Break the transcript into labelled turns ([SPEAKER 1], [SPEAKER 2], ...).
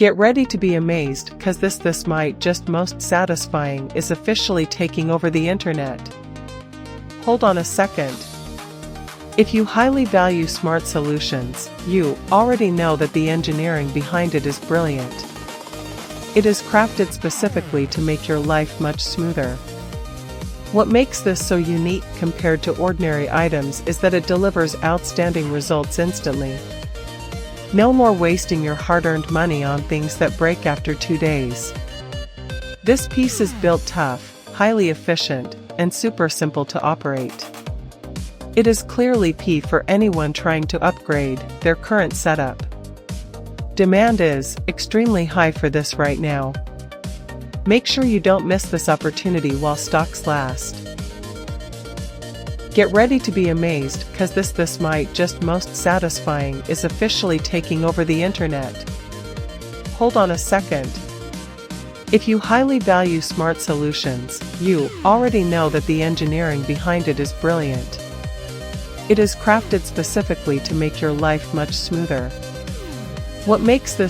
[SPEAKER 1] Get ready to be amazed, cause this might just most satisfying is officially taking over the internet. Hold on a second. If you highly value smart solutions, you already know that the engineering behind it is brilliant. It is crafted specifically to make your life much smoother. What makes this so unique compared to ordinary items is that it delivers outstanding results instantly. No more wasting your hard-earned money on things that break after 2 days. This piece is built tough, highly efficient, and super simple to operate. It is clearly P for anyone trying to upgrade their current setup. Demand is extremely high for this right now. Make sure you don't miss this opportunity while stocks last. Get ready to be amazed, cause this might just most satisfying is officially taking over the internet. Hold on a second. If you highly value smart solutions, you already know that the engineering behind it is brilliant. It is crafted specifically to make your life much smoother. What makes this